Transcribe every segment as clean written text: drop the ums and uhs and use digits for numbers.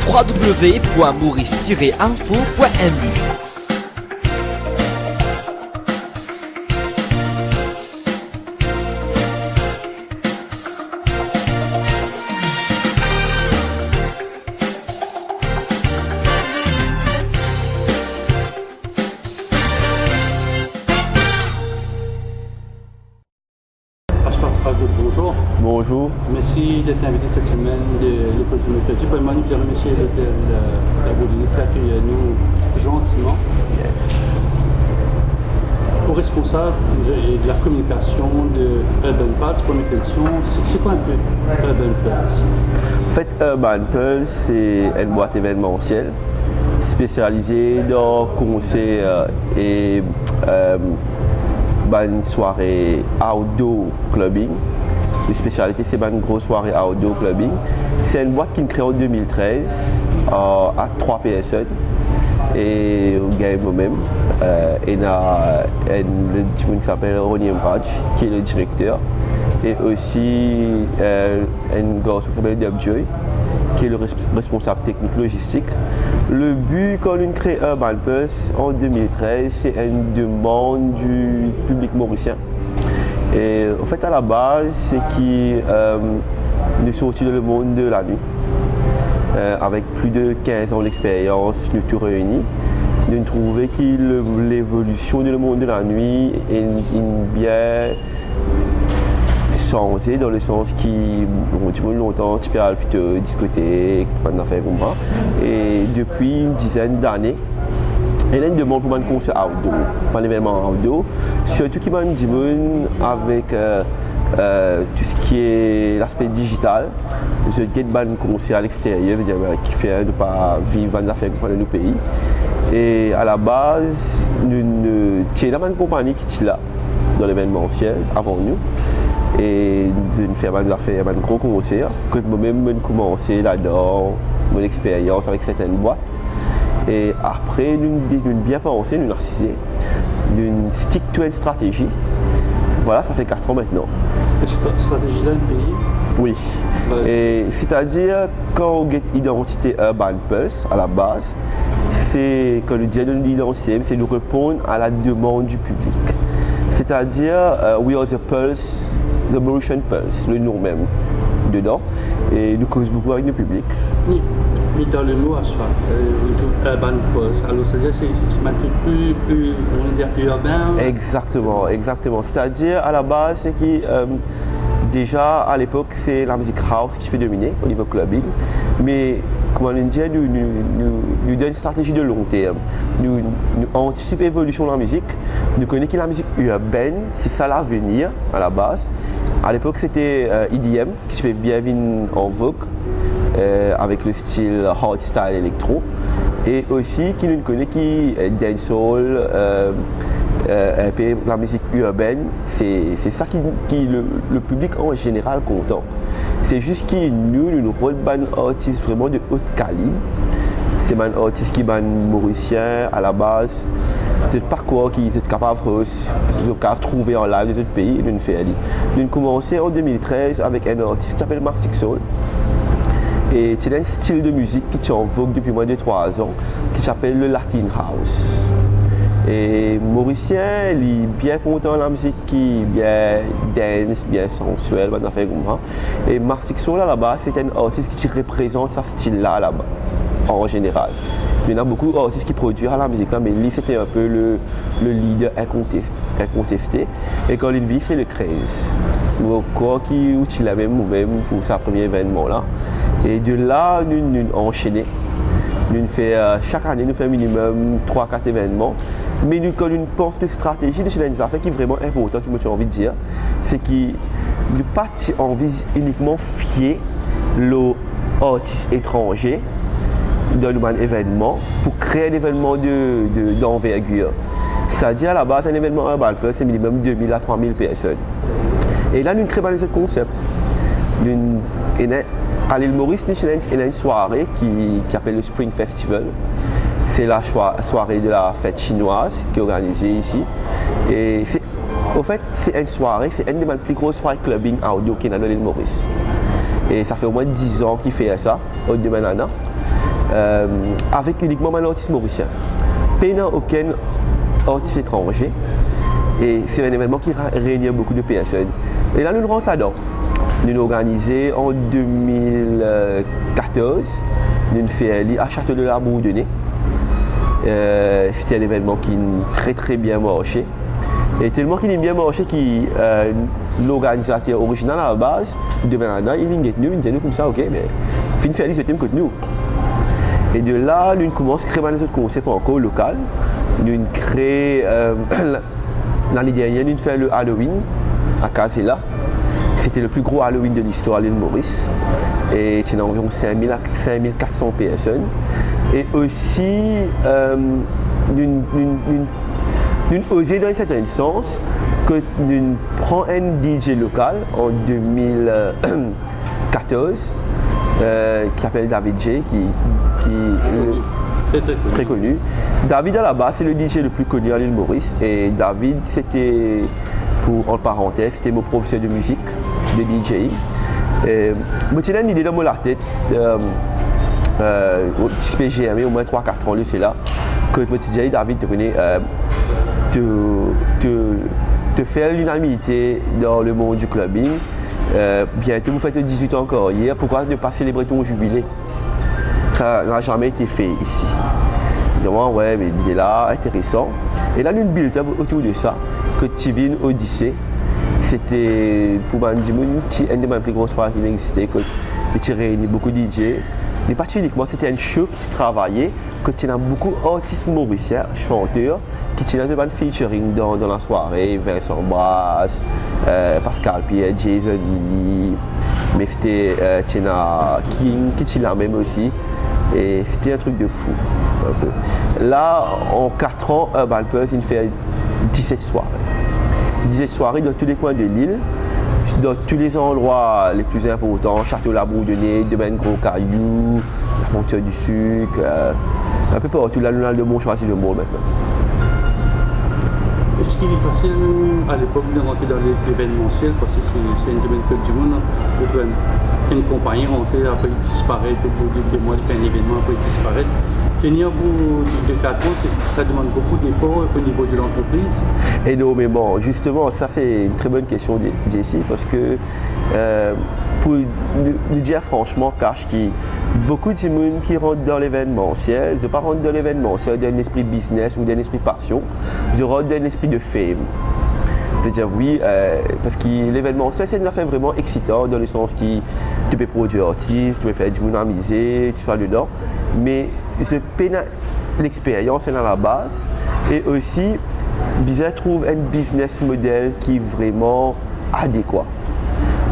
www.maurice-info.mu. Bonjour. Bonjour. Merci d'être invité cette semaine de l'école du mercredi. Premièrement, nous voulons remercier l'hôtel La Bourdonnais qui accueille nous gentiment. Aux responsables de la communication de Urban Pulse, première question, c'est quoi un peu Urban Pulse? En fait, Urban Pulse, c'est une boîte événementielle spécialisée dans concerts et une soirée outdoor clubbing. La spécialité, c'est une grosse soirée outdoor clubbing. C'est une boîte qui est créée en 2013 à 3 personnes. Et au game moi-même, il y a un qui s'appelle Ronnie Mbach, qui est le directeur. Et aussi un gars qui s'appelle Dubjoy, qui est le responsable technique logistique. Le but quand on crée Urban Pulse en 2013, c'est une demande du public mauricien. Et en fait, à la base, c'est qui nous sortis dans le monde de la nuit. Avec plus de 15 ans d'expérience, nous tous réunis. Nous trouvons que l'évolution du monde de la nuit est bien changé dans le sens qui longtemps tu peux aller plutôt discothèque, pendant faire comme ça. Et depuis une dizaine d'années, il y a une demande pour un concert outdoor, pour un événement outdoor, surtout qui m'a dit avec tout ce qui est l'aspect digital. Je get un concert à l'extérieur, qui fait de ne pas vivre dans affaires dans nos pays. Et à la base, nous avons une compagnie qui est là dans l'événementiel avant nous. Et de faire un gros concert, que moi-même j'ai commencé là-dedans, mon expérience avec certaines boîtes. Et après, nous bien pensé, nous narcisé, nous stick to une stratégie. Voilà, ça fait 4 ans maintenant. Et cette stratégie-là, le pays? Oui. Ouais. C'est-à-dire, quand on get identité Urban Pulse à la base, c'est quand le dit de l'identité, c'est de répondre à la demande du public. C'est-à-dire, we are the pulse, the Mauritian Pulse, le nom même dedans, et nous causons beaucoup avec le public. Mais dans le mot asphalt, Urban Pulse, alors c'est-à-dire c'est maintenant plus on va dire urbain. Exactement. C'est-à-dire, à la base, c'est que déjà à l'époque, c'est la musique house qui peut dominer au niveau clubbing, mais comme on dit, nous donne une stratégie de long terme. Nous anticipons l'évolution de la musique. Nous connaissons que la musique urbaine, c'est ça l'avenir à la base. À l'époque, c'était EDM qui se fait bien en vogue avec le style hardstyle électro. Et aussi, qui nous connaît qui dancehall, la musique urbaine, c'est ça qui le public en général content. C'est juste que nous rôle un artiste vraiment de haut calibre. C'est un artiste qui est mauricien à la base. C'est le parcours qui est capable de trouver en live des autres pays et de nous faire. Nous avons commencé en 2013 avec un artiste qui s'appelle Mastic Soul. Et c'est un style de musique qui est en vogue depuis moins de 3 ans, qui s'appelle le Latin House. Et Mauricien, il est bien content de la musique qui est bien dance, bien sensuelle, et Mastic Soul là-bas, c'est un artiste qui représente ce style-là là-bas, en général. Il y en a beaucoup d'artistes qui produisent la musique là, mais lui c'était un peu le leader incontesté. Et quand il vit, c'est le Craze. Quoi qui utilise même pour sa premier événement là. Et de là, nous enchaîné. Nous fait chaque année, nous faisons minimum 3-4 événements. Mais nous, quand nous pensons de stratégie, c'est une affaire qui est vraiment importante, que j'ai envie de dire, c'est que nous pas envie uniquement fier l'artiste étranger dans un événement pour créer un événement d'envergure. C'est-à-dire à la base, un événement Urban Pulse, c'est minimum 2000 à 3000 personnes. Et là, nous créons ce concept. À l'île Maurice, il y a une soirée qui s'appelle le Spring Festival. C'est la soirée de la fête chinoise qui est organisée ici. Et en fait, c'est une soirée, c'est une des plus grosses soirées clubbing outdoor qu'il y a dans l'île Maurice. Et ça fait au moins 10 ans qu'il fait ça, au domaine Anna. avec uniquement un artiste mauricien. Pas aucun artiste étranger. Et c'est un événement qui réunit beaucoup de personnes. Et là, nous rentrons là-dedans. Nous avons organisé en 2014, nous avons fait à Château de la Bourdonnais. C'était un événement qui a très bien marché. Et tellement qu'il a bien marché que l'organisateur original à la base, il dit comme ça, ok, mais fin faire ce thème que nous. Et de là, nous commençons à créer des autres concepts encore locaux. Nous avons créé l'année dernière, nous avons fait le Halloween à Casella. C'était le plus gros Halloween de l'histoire de l'île Maurice. Et il y a environ 5400 personnes. Et aussi, nous osé dans un certain sens que nous prenons un DJ local en 2014 qui s'appelle David J, qui est très connu. David à la base c'est le DJ le plus connu à l'île Maurice et David c'était, en parenthèse, c'était mon professeur de musique, de DJing. J'ai une idée dans la tête, j'ai aimé au moins 3-4 ans c'est là, que je me disais David te connaît, te faire l'unanimité dans le monde du clubbing. Bientôt vous faites 18 ans encore hier, pourquoi ne pas célébrer ton jubilé? Ça n'a jamais été fait ici. Donc ouais, mais il est là, intéressant. Et là, nous avons build up autour de ça, que Tivin Odyssey. C'était pour Bandimoun, un des plus grosses soirées qui existait, que tu réunis beaucoup de DJ. Mais pas uniquement, c'était un show qui se travaillait, que tu as beaucoup d'artistes mauriciens, chanteurs, qui tu as de featuring dans la soirée, Vincent Brass, Pascal Pierre, Jason Lily, mais c'était King qui tu l'as même aussi. Et c'était un truc de fou. Un peu. Là, en 4 ans, Urban Pulse, il fait 17 soirées. 17 soirées dans tous les coins de l'île, dans tous les endroits les plus importants, Château-la-Bourdonnais, Domaine Gros Caillou, la Frontière du Sucre, un peu partout, là, nous avons le monde choisi le monde maintenant. Est-ce qu'il est facile à l'époque de rentrer dans l'événementiel parce que c'est un domaine que du monde, une compagnie rentrer, après il disparaît, au bout de 2 mois, il fait un événement, après il disparaît. Tenir vous de 4 ans, ça demande beaucoup d'efforts au niveau de l'entreprise. Énormément. Justement, ça c'est une très bonne question, Jessie, parce que pour nous dire franchement, cache qui beaucoup de gens qui rentrent dans l'événementiel, ils ne pas rentrent dans l'événementiel d'un esprit business ou d'un esprit passion, ils rentrent d'un esprit de fame. C'est-à-dire oui, parce que l'événementiel c'est une affaire vraiment excitante dans le sens que tu peux produire artiste, tu peux faire du monde amusé, tu sois dedans, mais je peine l'expérience est à la base et aussi je trouve un business model qui est vraiment adéquat.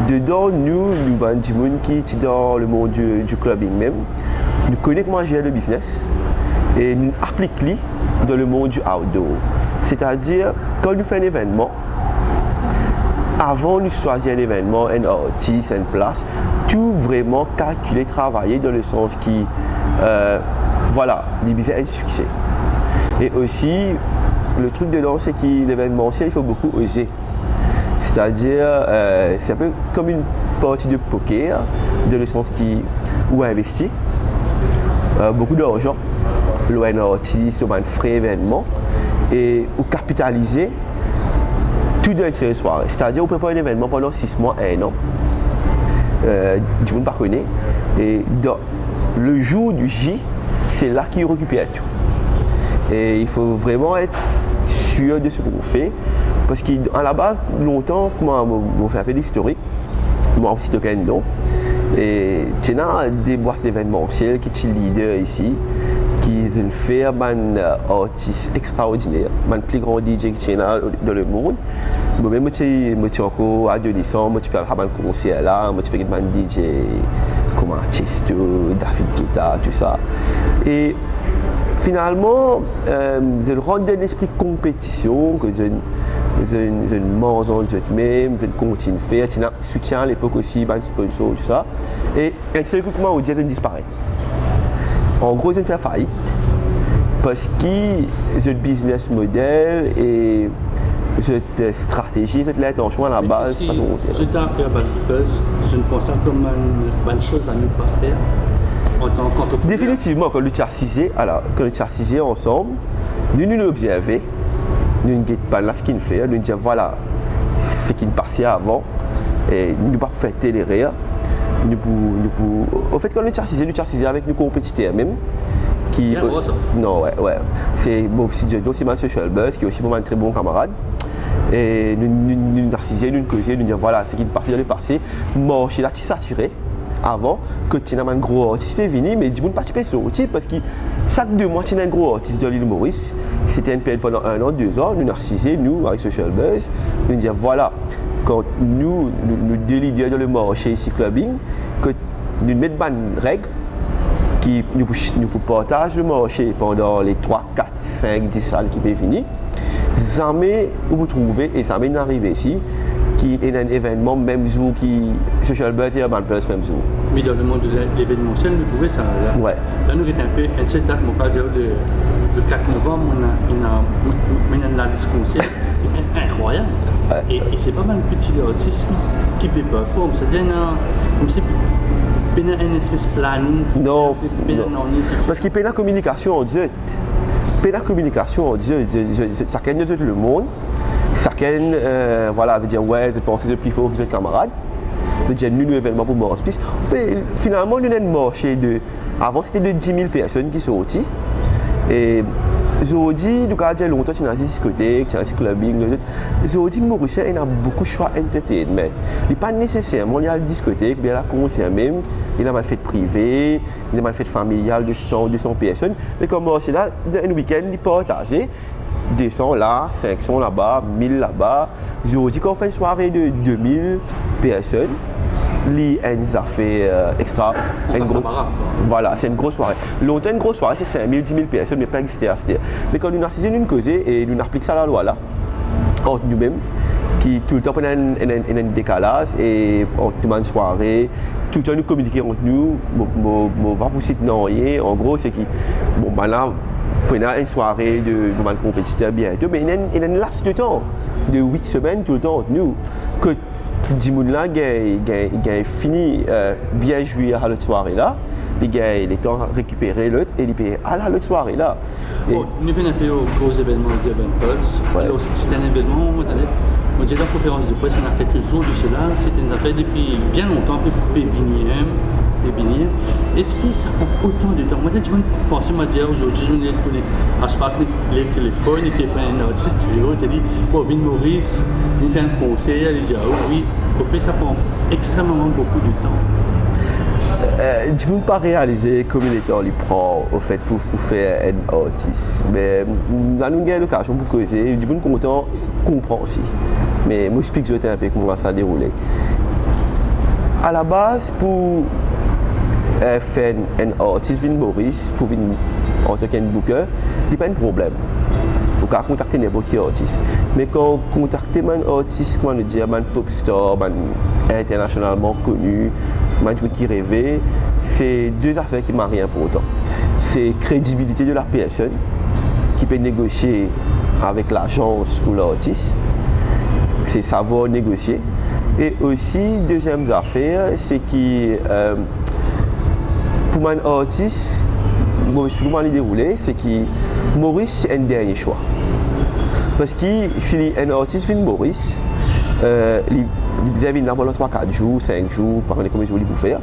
Dedans, nous avons des gens qui sont dans le monde du clubbing même, nous connaissons comment gérer le business et nous appliquons dans le monde du outdoor. C'est-à-dire, quand nous faisons un événement, avant de choisir un événement, un artiste, une place, tout vraiment calculer, travailler dans le sens qui, voilà, le business est un succès. Et aussi, le truc dedans, c'est que l'événementiel, il faut beaucoup oser. C'est-à-dire, c'est un peu comme une partie de poker, dans le sens où investir beaucoup d'argent, un artiste, un frais événement, et ou capitaliser tout dans une seule soirée. C'est-à-dire, on peut pas un événement pendant 6 mois, 1 an. Du monde ne connaît. Et dans le jour du J, c'est là qu'il récupère tout. Et il faut vraiment être sûr de ce qu'on fait. Parce qu'à la base, longtemps, moi, on fait un peu d'historique. Moi aussi, je suis un don. Et tu as des boîtes d'événementiel qui sont leaders ici, qui ont fait un artiste extraordinaire, un plus grand DJ qui est dans le monde. Moi-même, je suis encore adolescent, je peux faire un concert là, je peux faire un DJ comme artiste, David Guetta, tout ça. Et finalement, je rentre dans l'esprit de compétition, que je mange en même, je continue à faire, je soutiens à l'époque aussi, un sponsor, tout ça. Et un seul coup, comment on dit, je disparaît. En gros, je fais faillite parce que le business model et cette stratégie, cette l'intention à la base. Si je t'ai fait Urban Pulse, je ne pense pas comme une chose à ne pas faire. en tant qu'entrepreneur. Définitivement, quand nous assisons ensemble, nous observons, nous ne guettons pas là ce qu'il fait, nous disons voilà ce qui passait avant, et nous ne pas faire l'erreur. Au fait, quand nous assisons avec nos compétiteurs même, qui. Non, ouais. C'est mon petit Joe, c'est mon social buzz, qui est aussi un très bon camarade. Et nous assisons, nous causions, nous disons voilà ce qui passait dans le passé, marché là, tu saturé. Avant que tu aies un gros artiste qui est venu, mais du coup, pas sur le parce que chaque 2 mois, tu as un gros artiste de l'île Maurice. C'était une période pendant 1 an, 2 ans. Nous assisons, nous, avec Social Buzz, nous disons voilà, quand nous leaders dans le marché ici, clubbing, que nous mettons une règle qui nous partage le marché pendant les 3, 4, 5, 10 salles qui peuvent venir. Jamais vous trouvez, et jamais nous arrivons ici, qui est un événement même jour qui Social Buzz et Urban Pulse même jour. Mais dans le monde de l'événementiel, nous trouvons ça. Là, ouais. Là nous étions un peu, un seul date, mon cas, le 4 novembre, on a une analyse concert incroyable. Ouais. Et c'est pas mal de petits artistes qui peuvent performer. C'est-à-dire, comme c'est une espèce de planning. Non. Parce qu'il y a une communication en Dieu. La communication en Dieu, ça gagne le monde. Chacun, voilà, veut dire ouais, je pense que c'est plus fort que vous êtes camarades. C'est déjà un nouveau événement pour moi. Finalement, nous avons un marché de. Avant, c'était de 10 000 personnes qui sont sorties. Et aujourd'hui, nous avons longtemps tu as une discothèque, tu as un clubbing. Aujourd'hui, Maurice, il y a beaucoup de choix entertainment. Il n'est pas nécessairement il y a la discothèque, il y a la concert même, il y a une fête privée, il y a une fête familiale de 100, 200 personnes. Mais comme c'est là, un week-end, il partage. 200 là, 500 là-bas, 1000 là-bas. Aujourd'hui, quand on fait une soirée de 2000 personnes, ça fait extra. Voilà, c'est une grosse soirée. Longtemps, une grosse soirée, c'est 5000, 10 000 personnes, mais pas extérieur. Mais quand nous avons une cause et nous appliquons ça à la loi là, entre nous-mêmes, qui tout le temps on a un décalage et entre une soirée, tout le temps nous communiquons entre nous, pas pour citer non rien. En gros, c'est que, bon, ben là, on a une soirée de compétiteur bientôt, mais il y a un laps de temps, de 8 semaines tout le temps entre nous, que 10 personnes là ont fini bien jouer à l'autre soirée là, les gars les temps récupérer l'autre et les payer à l'autre soirée là. Bon, nous venons un peu au gros événement de Urban Pulse. Ouais. Alors c'est un événement, on dit la conférence de presse, on a quelques jours de cela, c'était une affaire depuis bien longtemps, un peu pévinière. Est-ce que ça prend autant de temps? Moi, tu vas penser, moi, dire aujourd'hui, je vais les téléphones, il te fait un artiste, tu dis, bon, Vin Maurice, il fait un conseil, elle dit, ah oui, au fait, ça prend extrêmement beaucoup de temps. Je ne peux pas réaliser combien de temps il prend au fait pour faire un artiste. Mais nous avons eu l'occasion pour causer, je suis content, comprendre aussi. Mais moi, je explique un peu comment ça a déroulé. À la base, pour faire un artiste Vin Maurice, pour venir en tant qu'un booker, il n'y a pas de problème. Vous pouvez contacter n'importe quel artiste. Mais quand vous contactez un artiste, comment le dire, un pop star, internationalement connu, un qui rêve, c'est 2 affaires qui ne marient rien pour autant. C'est crédibilité de la personne qui peut négocier avec l'agence ou l'artiste. C'est savoir négocier. Et aussi, deuxième affaire, c'est que pour un artiste, bon, je peux comment le dérouler, c'est que Maurice c'est un dernier choix. Parce que si un artiste vient Maurice, il vient pendant 3-4 jours, 5 jours, par exemple, combien de jours il peut faire.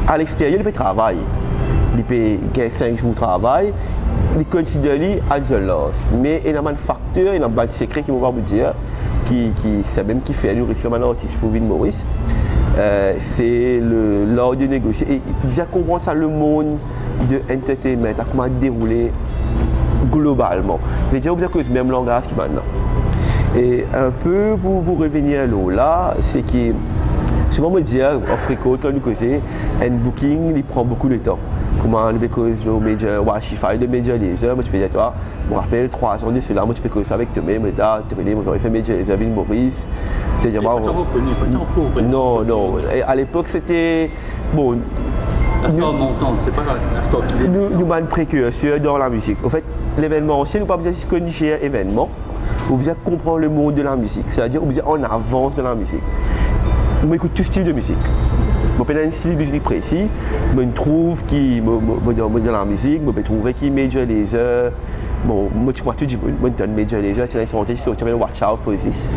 À l'extérieur, il peut travailler. Il peut gagner 5 jours de travail, il considère à loss. Mais il y a un facteur, il y a un secret qui va vous dire, c'est même qui fait nous comme un artiste pour Vin Maurice. C'est l'art de négocier. Et bien comprendre ça, le monde de l'entertainment, comment dérouler globalement. Je vais dire que c'est le même langage qui maintenant. Et un peu pour revenir là, c'est que souvent on me dit, en fréquent, quand nous causons, un booking, il prend beaucoup de temps. Comment le cause au major Wi-Fi, le major laser, moi tu peux dire toi, je me rappelle 3 ans de cela, moi tu peux causer ça avec toi-même, tu peux fait major laser Vin Maurice. Non. Et à l'époque c'était bon. La star montante, c'est pas la star qui est. Nous sommes précurseurs dans la musique. En fait, l'événementiel, nous ne pouvons pas se connaître un événement, nous devons comprendre le monde de la musique, c'est-à-dire nous devons en avance de la musique. On écoute tout style de musique. Je peux un style de musique précis, je trouve qui dans la musique, je peux trouver qui Major Lazer. Bon, moi tu vois tout du monde, moi je Major Lazer, tu as une santé, tu as Watch Out for This.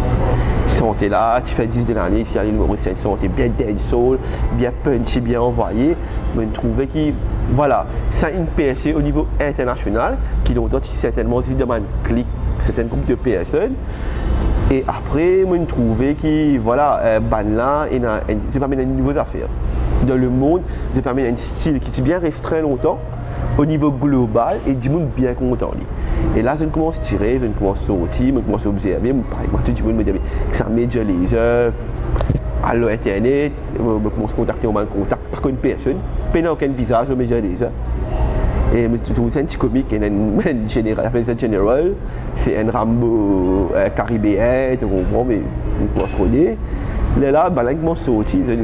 Santé là, tu fais 10 de l'année, si elle est une santé bien dancehall, bien punchy, bien envoyé. Je trouvais qui, voilà, c'est une PSE au niveau international, qui donc certainement aussi demande clic certains groupes de personnes. Et après, je trouvais que voilà, là, ça permet une nouvelle affaire. Dans le monde, ça permet un style qui est bien restreint longtemps, au niveau global, et du monde bien content. Et là, je commence à tirer, je commence à sortir, je commence à observer. Par exemple, tout le monde me dit que c'est un Major Lazer, à l'internet, je commence à contacter, on contact par contre personne, pas aucun visage au Major Lazer. Et je trouve c'est un petit comique, un général, General, c'est un Rambo caribéen, tu comprends, mais je commence à regarder. Là, je commence à sortir, je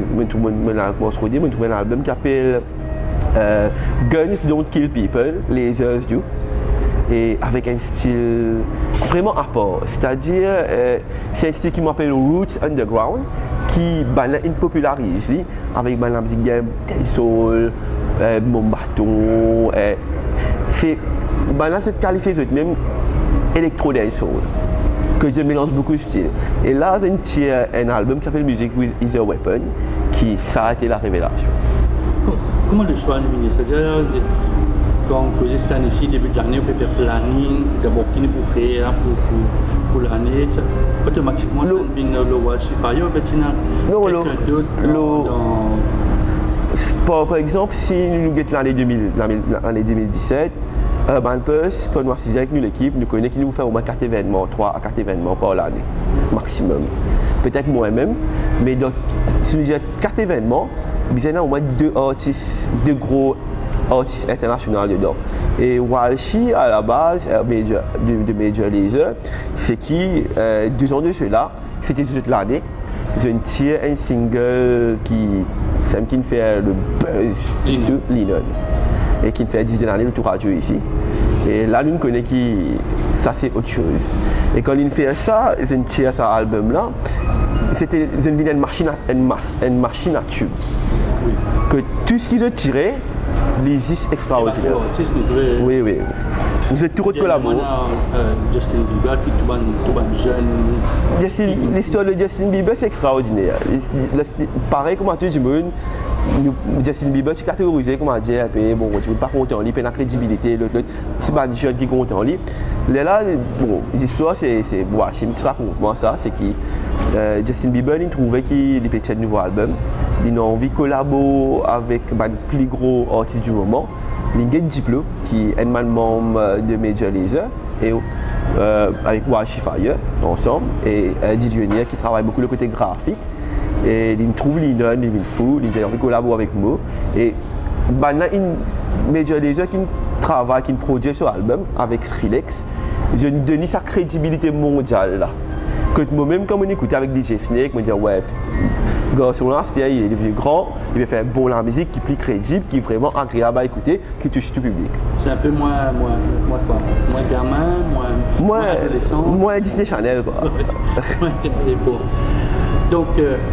commence à regarder, je trouve un album qui s'appelle Guns Don't Kill People, Lasers Do. Et avec un style vraiment à part, c'est-à-dire c'est un style qui m'appelle Roots Underground, qui popularise avec la musique bien soul, mon bâton, c'est cette qualifié même électro dancehall que je mélange beaucoup de styles. Et là, j'ai un album qui s'appelle Music is a Weapon, qui ça a été la révélation. Comment le choix nominé? C'est-à-dire quand on faisait ça ici, début de l'année, on peut faire planning, d'abord qui nous pour faire pour l'année, automatiquement ça devient le Walshifayo, mais tu n'as quelqu'un d'autre dans... Par exemple, si nous guettons l'année 2017, Urban Pulse, quand nous assistons avec nous l'équipe, nous connaissons qu'il nous fait au moins 4 événements, 3 à 4 événements par l'année, maximum. Peut-être moins même, mais donc, si nous disons 4 événements, nous avons au moins 2 artistes, 2 gros artistes internationaux dedans. Et Walshi, à la base, de Major Lazer, c'est qui, 2 ans de cela, c'était toute l'année. Ils ont tiré un single qui fait le buzz de Linon et qui fait 10 de l'année le tour radio ici. Et là, nous connaissons qui ça c'est autre chose. Et quand ils fait ça, ils ont tiré cet album là, c'était une machine à tube. Oui. Que tout ce qu'ils ont tiré, les is extraordinaires. Oui, oui. Vous êtes tout de collaborer. Justin Bieber qui est jeune. L'histoire de Justin Bieber c'est extraordinaire. Pareil comme à tout le monde, Justin Bieber c'est catégorisé comme à dire bon, tu ne veux pas compter en lui, il a la crédibilité, c'est pas un jeune qui compte en lui. Là, bon, l'histoire c'est moi, je me raconte moi ça, c'est que Justin Bieber il trouvait qu'il avait un nouveau album, il a envie de collaborer avec le plus gros artiste du moment. Lingate Diplo, qui est un membre de Major Lazer, et avec Walshifayo ensemble, et Didier Nier qui travaille beaucoup le côté graphique. Et il trouve Linon, il est fou, il a envie de collaborer avec moi. Et maintenant, Major Lazer qui travaille, qui produit sur l'album avec Skrillex, je lui donne sa crédibilité mondiale là. Que moi-même, quand on écoute avec DJ Snake, je me dis ouais, ce garçon-là, il est devenu grand, il va faire bon la musique qui est plus crédible, qui est vraiment agréable à écouter, qui touche tout le public. C'est un peu moins quoi? Moins gamin, moins adolescent. Moins Disney Channel quoi. Donc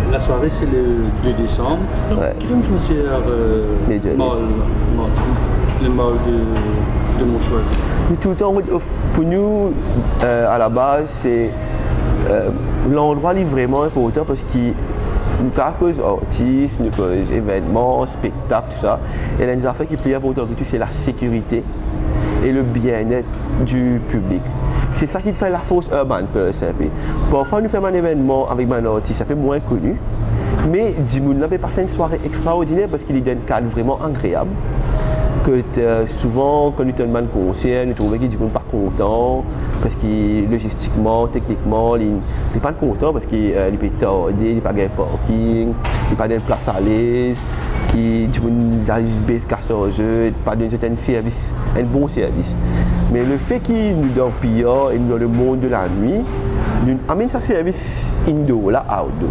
la soirée c'est le 2 décembre. Donc, qui va me choisir le mâle de mon choisi? Tout le temps, pour nous, à la base, c'est l'endroit est vraiment important parce que nous cause artistes, nous cause événements, spectacles, tout ça. Et l'une des affaires qui est plus importante que tout, c'est la sécurité et le bien-être du public. C'est ça qui fait la force Urban Pulse. Parfois, nous faisons un événement avec un artiste un peu moins connu, mais Dimoun peut passer une soirée extraordinaire parce qu'il donne un cadre vraiment agréable. Que souvent, quand nous avons un concert, nous trouvons qu'il n'est pas content parce que logistiquement, techniquement, il n'est pas content parce qu'il peut tarder, il n'a pas de parking, il n'a pas de place à l'aise, qu'il a des casse au jeu, il n'a pas de service, un bon service. Mais le fait qu'il nous donne pire et nous dans le monde de la nuit, nous amène ce service indoor, là, outdoor.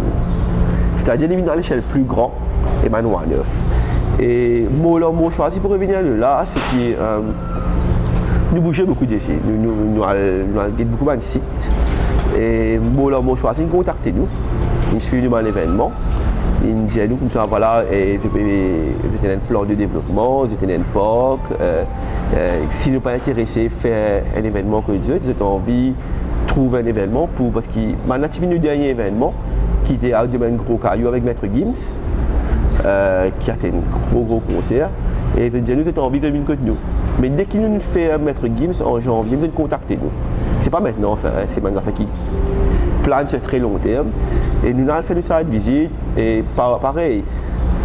C'est-à-dire qu'il est dans l'échelle plus grande et maintenant à neuf. Et mon choisi pour revenir là, c'est que nous bougeons beaucoup d'ici. Nous avons beaucoup de sites. Et mon choisi de contacter nous. Il suit nous un événement. Ils disaient nous comme ça, voilà, et c'était un plan de développement, c'était un POC. Si nous pas intéressés à faire un événement que Dieu, ils ont envie de trouver un événement parce que maintenant, tu viens du dernier événement qui était à un gros caillou avec Maître Gims, qui a été un gros concert. Et ils disaient nous, ils ont envie de venir avec nous. Mais dès qu'ils nous fait Maître Gims en janvier, ils ont contacté nous. C'est pas maintenant, ça, hein, c'est maintenant qui plan sur très long terme. Et nous avons fait une visite et pareil,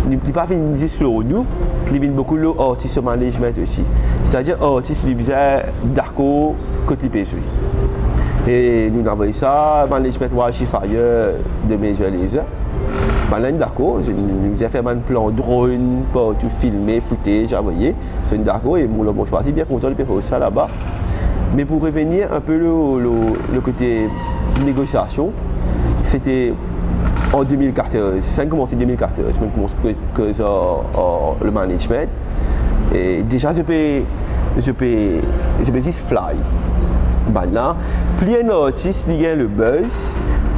nous n'avons pas fait une visite sur nous, nous avons beaucoup d'artistes management aussi. C'est-à-dire artistes qui faisaient d'accord côté PSU. Et nous avons ça, management Wildfire de Major Lazer. Maintenant, d'accord, nous avons fait un plan drone pour tout filmer, footage, envoyer. C'est d'accord, et mon choix, je suis bien content de faire ça là-bas. Mais pour revenir un peu le côté négociation, c'était en 2014, ça a commencé en 2014, je commence le management. Et déjà, je peux juste fly. Maintenant, plus un artiste a le buzz,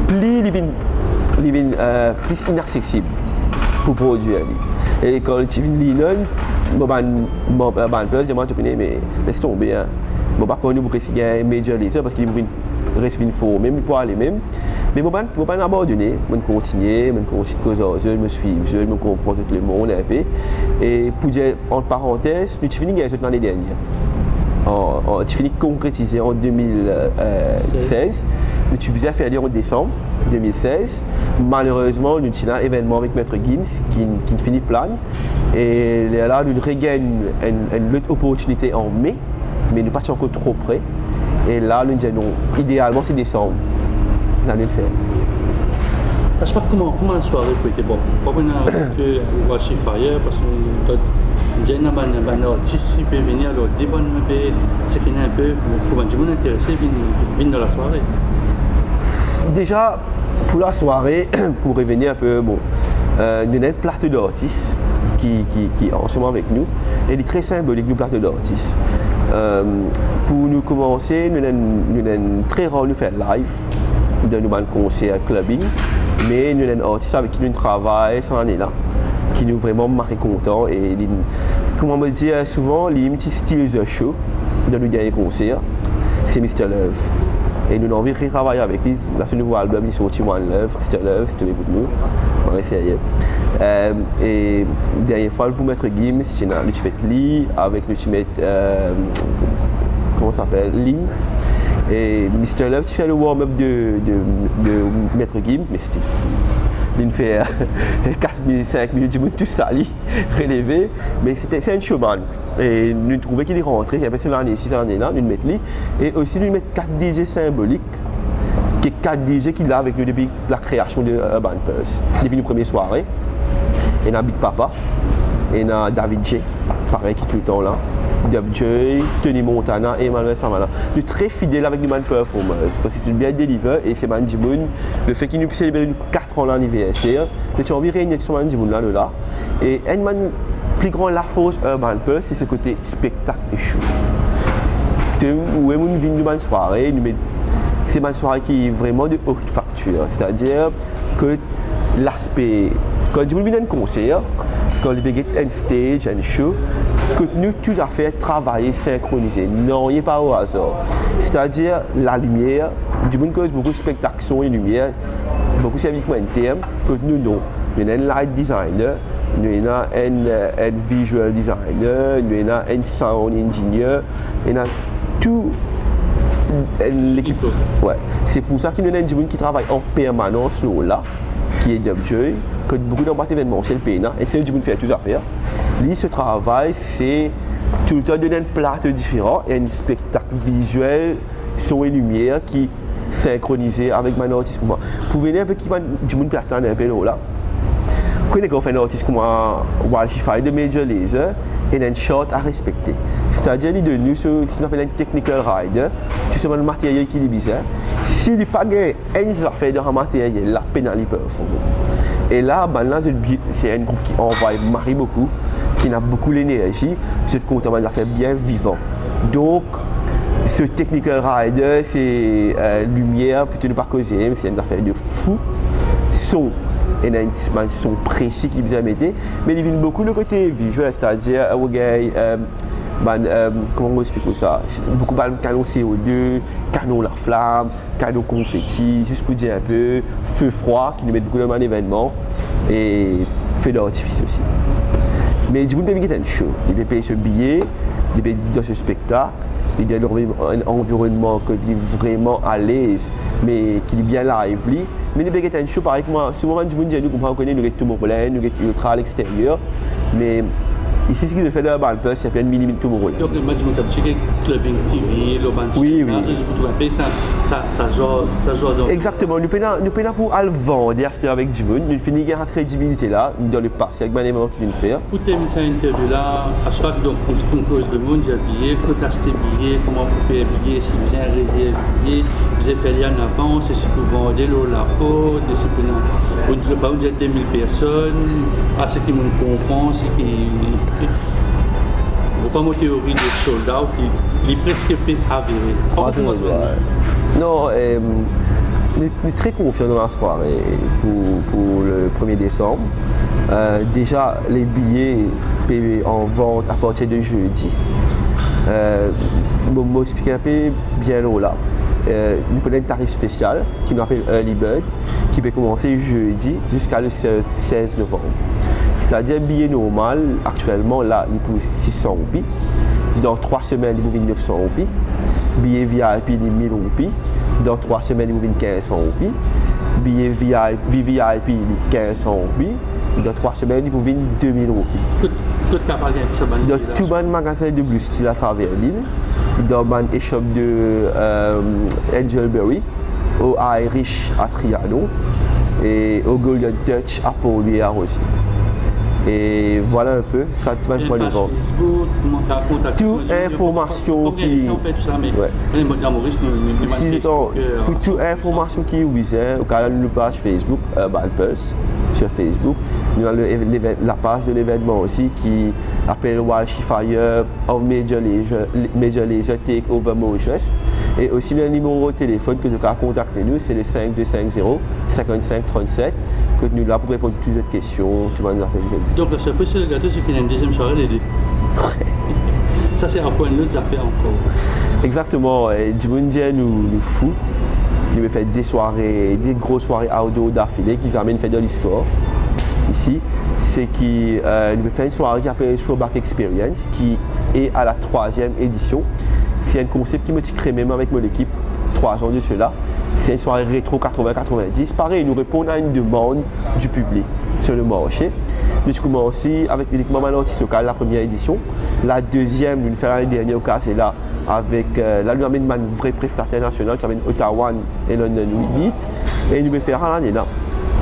plus il est plus inaccessible pour produire. Et quand tu viens de Lyon, je me mais laisse tomber. Hein. Je ne sais pas si vous avez un Major Lazer parce qu'il reste une fois, même pour aller même. Mais je ne vais pas abandonner, je vais continuer, je me suivre, je me comprends tout le monde un peu. Et pour dire entre parenthèses, nous avons fini l'année dernière. Tu finis concrétisé en 2016. Nous avons fait en décembre 2016. Malheureusement, nous avons un événement avec Maître Gims qui finit plan. Et là, nous regagnons une autre opportunité en mai, mais nous ne sommes pas encore trop près. Et là, nous disons, idéalement, c'est décembre. L'année de faire. Je ne sais pas comment la soirée peut être bon. Pas qu'on a que Wildfire parce que il y a un artiste qui peut venir alors débattre un peu, ce qui est un peu pour les gens intéressés viennent dans la soirée. Déjà pour la soirée, pour revenir un peu, bon, nous avons une plateau d'artistes qui est en ce moment avec nous. Elle est très symbolique, nous plateau d'artistes. Pour nous commencer, nous avons très rare nous faire live, nous avons un concert clubbing, mais nous avons un artiste avec qui nous travaillons cette année-là, qui nous vraiment marqué content et comme on me dit souvent, les petits styles de show dans le dernier concert, c'est Mr. Love. Et nous avons envie de retravailler avec lui. Dans ce nouveau album, il est sorti One Love, Mr. Love, si tu écoutes nous, on va essayer. Et la dernière fois, pour mettre Gims, c'est le Lee avec le comment ça s'appelle, Lynn. Et Mr. Love, tu fais le warm-up de Maître Gims, mais c'était fou. Il fait 4-5 minutes, du monde tout sali, relevé, mais c'est un showman. Et nous trouvons qu'il est rentré, il y avait cette année-là, nous mettons lui. Et aussi, nous mettons 4 DJ symboliques, qui est 4 DJ qu'il a avec nous depuis la création de Urban Pulse, depuis nos premières soirées. Il y a Big Papa, il y a David J, pareil, qui est tout le temps là. Dub J, Tony Montana et Emmanuel Samana. Nous sommes très fidèles avec les performers parce que c'est bien délivré et c'est Manjimoun. Le fait qu'il nous puisse célébrer 4 ans l'anniversaire, c'est envie de réunir sur Manjimoun là. Et un plus grand la force Urban Pulse, c'est ce côté spectacle et show. Où est-ce qu'on vient de une soirée, c'est une soirée qui est vraiment de haute facture. C'est-à-dire que l'aspect, quand on vient d'un concert, quand on vient un stage, un show, que nous tout à fait travailler synchronisé, non, il n'y a pas au hasard. C'est-à-dire la lumière, du monde cause beaucoup de spectacles son et lumière, beaucoup services un terme que nous non. Nous avons un light designer, nous avons un visual designer, nous avons un sound engineer, nous avons tout l'équipe. Ouais. C'est pour ça que nous avons des gens qui travaillent en permanence là, qui est WJ, que beaucoup d'embarques événementiels payent, et c'est des gens qui font toutes les affaires. Lui, ce travail, c'est tout le temps donner un plateau différent et un spectacle visuel, son et lumière qui synchronisé avec mon artiste. Pour venir un peu qui va du monde plateau un peu là. Quand on fait un artiste comme Wildfire de Major Lazer, il y a un shot à respecter. C'est-à-dire qu'il de nous ce qu'on appelle un technical rider, tout simplement le matériel qui est bizarre. S'il n'est pas gagné une affaire dans le matériel, la pénalité peut performer. Et là, c'est un groupe qui envoie Marie beaucoup, qui a beaucoup d'énergie, c'est content de la faire bien vivant. Donc, ce technical rider, c'est lumière, plutôt ne pas causer, c'est une affaire de fou. Son il y a un son précis qui vous a mis, mais il vient beaucoup le côté visuel, c'est-à-dire, comment on explique ça? Beaucoup de canons CO2, canons la flamme, canons confetti, juste pour dire un peu, feu froid qui nous met beaucoup dans l'événement et feu d'artifice aussi. Mais du coup, il peut être chaud. Il peut payer ce billet, il peut être dans ce spectacle, il y a un environnement qui est vraiment à l'aise, mais qui est bien lively. Mais il peut être chaud, pareil que moi, souvent, du monde, nous comprenons qu'on est tout Tomorrowland, nous sommes à l'extérieur, mais ici, ce qu'ils ont fait dans le Plus, c'est plein de mini Tomorrowland. Donc, moi, je me suis Clubbing TV, le Banshee. Oui, oui. Ça joue dans. Exactement, nous sommes là pour aller vendre avec du monde, nous finissons la crédibilité là, nous dans le passé avec les événements qu'ils viennent faire. Pour terminer cette interview là, à chaque fois que on pose de monde, il y a billets, quand acheter billets, comment vous faites billets, si vous avez réservé billets, vous avez fait en avance, si vous vendez la porte, si vous êtes 2000 personnes, à ce qui me comprend, c'est qui. Comme théorie de sold out, il est presque avéré. Non, nous sommes très confiants dans la soirée pour le 1er décembre. Déjà, les billets payés en vente à partir de jeudi. Je vais expliquer un peu bien là. Nous connaissons un tarif spécial qui nous appelle Early Bird, qui peut commencer jeudi jusqu'à le 16 novembre. C'est-à-dire billet normal, actuellement, là, il coûte 600 roupies. Dans 3 semaines, il coûte 900 roupies. Billet VIP, il coûte 1000 roupies. Dans 3 semaines, il coûte 1500 roupies. Billet VIP, il coûte 1500 roupies. Dans 3 semaines, il coûte 2000 roupies. Dans tout le magasin de Blue Steel à travers l'île, dans le shop de Angelberry, au Irish à Trianon et au Golden Touch à Paulière aussi. Et voilà un peu, ça te met pour le vent. Toute information qui. Pour toute information qui est ouverte, au cas de la page Facebook, Pulse, sur Facebook, nous avons la page de l'événement aussi qui appelle Walshy Fire of Major Lazer Takeover Mauritius. Et aussi le numéro de téléphone que nous pouvons contacter nous, c'est le 5250 5537. Que nous là pour répondre à toutes les questions, tout le monde. Donc la surprise sur le gâteau, c'est qu'il y a une deuxième soirée les deux. Ça c'est un point de l'autre affaire encore. Exactement, du monde nous fout. Il me fait des soirées, des grosses soirées outdoor d'affilée qui amènent fait de l'e-sport. Ici, c'est qu'il me fait une soirée qui s'appelle Throwback Experience, qui est à la 3e édition. C'est un concept qui me créé même avec mon équipe 3 ans de cela. C'est une soirée rétro 80-90. Pareil, nous répondons à une demande du public sur le marché. Nous commençons avec uniquement un artiste local, la première édition. La deuxième, nous faisons l'année dernière au cas, c'est là avec là nous amène un vrai prestataire national qui amène Ottawa et London Beat. Et nous faisons l'année là.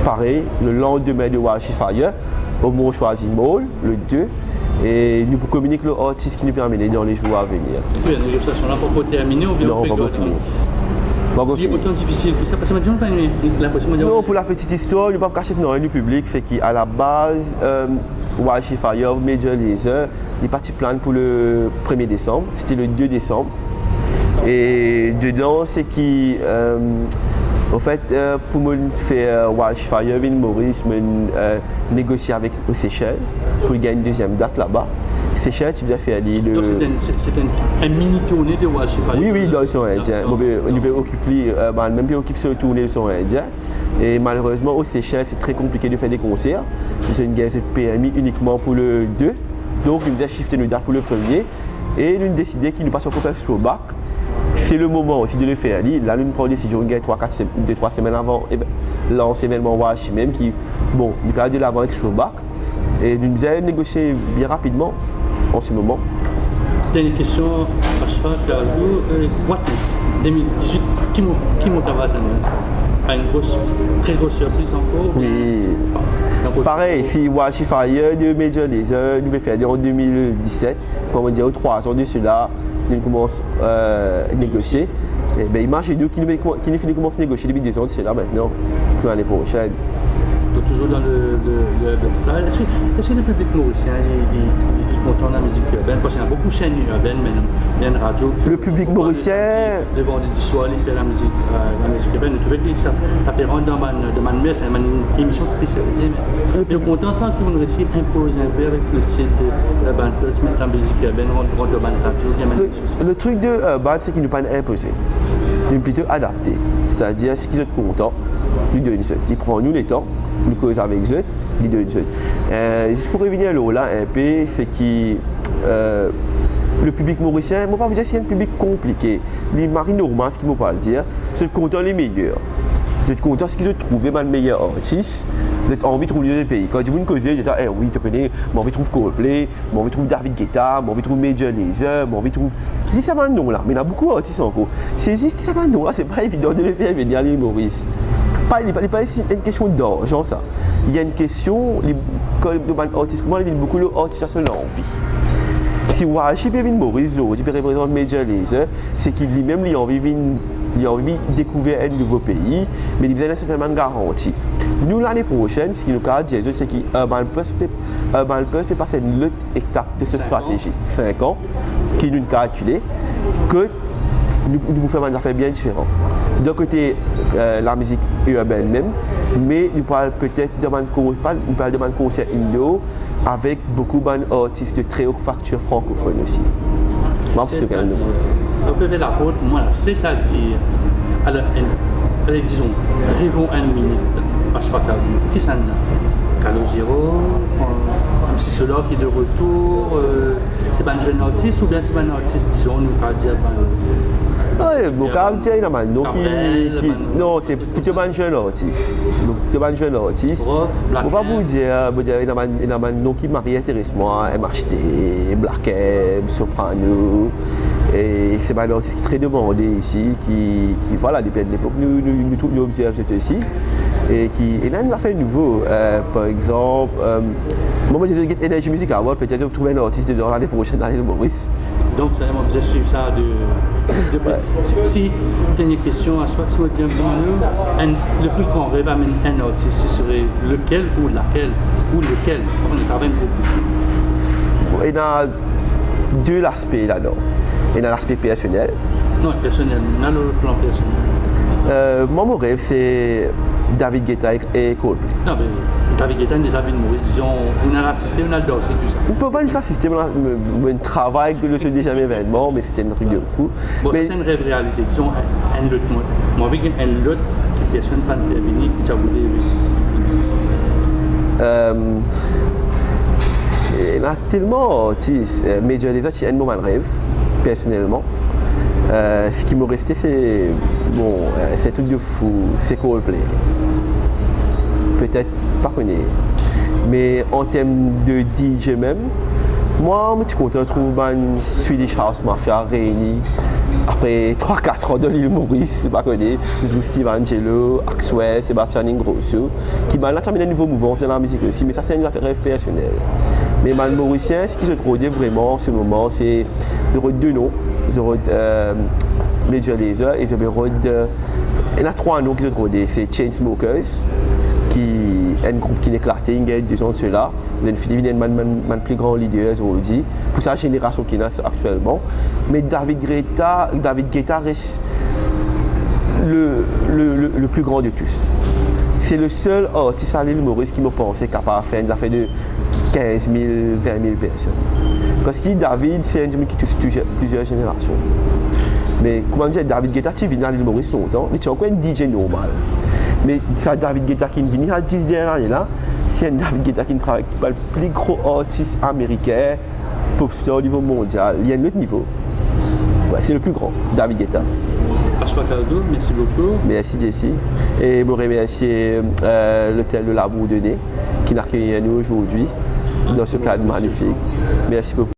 Pareil, le lendemain de Walshy Fire, au Mont Choisy Mall, le 2. Et nous communiquer le artiste qui nous permet dans les jours à venir. Oui, la négociation là pour terminer ou bien non, on va finir. Il est autant difficile que ça parce que je n'ai pas l'impression de dire. Non, pour la petite histoire, je ne vais pas cacher dans le public, c'est qu'à la base, Walshy Fire, Major Lazer, il est parti plan pour le 1er décembre, c'était le 2 décembre. Et dedans, c'est qui, en fait, pour me faire Walshy Fire, Vin Maurice, négocier avec aux Seychelles pour gagner une deuxième date là-bas. Seychelles, tu dois faire le. Donc c'est un mini tournée de Walshy Fire. Oui, dans le son indien. On peut occuper, même bien occuper sur tournée le son indien. Et malheureusement, aux Seychelles, c'est très compliqué de faire des concerts. C'est une guerre de PMI uniquement pour le 2. Donc, nous avons shifté nos dates pour le 1er. Et nous avons décidé qu'il nous passe au contexte throwback. C'est le moment aussi de le faire. Là, nous prenons des décisions 2-3 semaines avant lancer l'événement Walshy même qui, bon, nous avons de l'avant avec throwback. Et nous avons négocié bien rapidement en ce moment. Dernière question, Ashraf, Whatness 2018, qui m'a à une très grosse surprise encore? Oui. Pareil, si Walshy Fire de Major Lazer, nous avons fait en 2017, pour dire 3 ans de cela, nous commençons à négocier. Et ben, il marche et nous qui nous finit commencer à négocier depuis 2 ans, c'est là maintenant, pour l'année prochaine. Donc toujours dans le urban style. Est-ce que le public mauricien est content de la musique urbaine? Parce qu'il y a beaucoup de chaînes urbaines, mais il y a une radio. Le public mauricien. Le vendredi soir, il fait la musique urbaine. Je trouvais que ça peut rentrer dans ma nuit, c'est une émission spécialisée. Mais le content, c'est que vous réussissez à imposer un peu avec le style de urban plus, mettre la musique urbaine, rentrer dans la radio. Le truc de urban, c'est qu'il ne pas imposer. Il est plutôt adapté. C'est-à-dire, ce qu'ils sont contents, ils donnent ça. Ils prennent nous les temps, nous causons avec eux, ils donnent ça. Juste pour revenir là un peu, c'est que le public mauricien, je ne vais pas vous dire que c'est un public compliqué. Les maris normaux, ce qu'ils ne vont pas le dire, c'est content les meilleurs. Vous êtes content ce qu'ils ont trouvé le meilleur artiste. Vous êtes envie de trouver le pays. Quand je vous cause, je dis oui, tu connais, j'ai envie de trouver Coldplay, j'ai envie de trouver David Guetta, j'ai envie de trouver Major Lazer, j'ai envie de trouver. Si ça va non là, mais il y a beaucoup d'artistes encore. C'est juste que ça va non là, c'est pas évident de le faire venir les Maurice. Il n'est pas une question d'argent ça. Il y a une question, quand le artiste, comment il y a beaucoup d'artistes qui ont envie. Si vous avez un Maurice, qui représente Major Lazer, c'est qu'il lui-même a envie de découvrir un nouveau pays, mais il a certainement une garantie. Nous, l'année prochaine, ce qui nous a dit, c'est qu'Urban Plus peut passer une autre étape de cette stratégie. 5 ans, qui nous a calculé que nous faisons une affaire bien différente. D'un côté, la musique urbaine même, mais nous parlons peut-être de concert indo avec beaucoup d'artistes de très haute facture francophone aussi. On peut faire la côte, c'est-à-dire, disons, rêvons une minute à chaque fois. Qui s'en a? Calogero, un psychologue qui est de retour, c'est un jeune artiste ou bien c'est un artiste, disons, nous, qu'à dire, mon cas, il y a un nom qui. Non, c'est plutôt un jeune artiste. Plutôt un jeune artiste. Je ne vais pas vous dire, il y a un nom qui m'arrive intéressant, MHT, Black M, Soprano. Et c'est un artiste qui est très demandé ici, qui voilà, depuis l'époque, nous observons ceci. Et là, il a fait nouveau. Par exemple, moi, je dis Energy Music Award, peut-être vous trouver un artiste dans l'année prochaine, l'année de Maurice. Donc, ça, moi, je suis ça de ouais. Si, dernière question, à soit que soit bien le plus grand rêve à un artiste, ce serait lequel ou laquelle ou lequel? On est avec vous. Il y a deux aspects là-dedans. Il y a l'aspect personnel. Non, personnel, on a le plan personnel. Moi, mon rêve, c'est David Guetta et Coldplay. Non, mais David Guetta, déjà vu Maurice, disons, on a assisté, on a dansé, tout ça. On ne peut pas dire assister, on a un travail que je ne déjà événement, mais c'était un truc de fou. Bon, mais c'est un rêve réalisé, disons, un autre, moi, avec un autre qui personne pas de venir, qui t'a voulu. Il y a tellement d'artistes, mais je les ai c'est un moment de rêve, personnellement. Ce qui me restait, c'est bon, c'est un truc de fou, c'est Coldplay. Peut-être pas connu. Mais en termes de DJ même, moi, je suis content de trouver une Swedish House Mafia réunie après 3-4 ans de l'île Maurice, je ne connais pas, Steve Angelo, Axwell, Sébastien Ingrosso, qui m'a terminé un nouveau mouvement dans la musique aussi, mais ça c'est une affaire personnelle. Mais les Mauriciens, ce qui se trouve vraiment en ce moment, c'est le rôle de noms, le rôle Major Lazer et le rôle de. Il y en a 3 noms qui se trouvent, c'est Chainsmokers, qui est un groupe qui est éclaté, il y a 2 ans de cela. Vous avez Philippe, un plus grand leader aujourd'hui, pour sa génération qui est actuellement. Mais David Guetta reste le plus grand de tous. C'est le seul artiste à l'île Maurice qui me pensait capable de faire une affaire de 15 000, 20 000 personnes. Parce que David, c'est un homme qui touche plusieurs générations. Mais comment dire, David Guetta, tu viens à l'île Maurice longtemps, mais tu es encore un DJ normal. Mais c'est David Guetta qui vient à 10 dernières années là, c'est un David Guetta qui travaille avec le plus gros artiste américain, pop star au niveau mondial. Il y a un autre niveau. Ouais, c'est le plus grand, David Guetta. Merci beaucoup. Merci Jessie. Et je remercie l'hôtel de la Bourdonnais qui nous accueille nous aujourd'hui dans ce cadre magnifique. Merci beaucoup.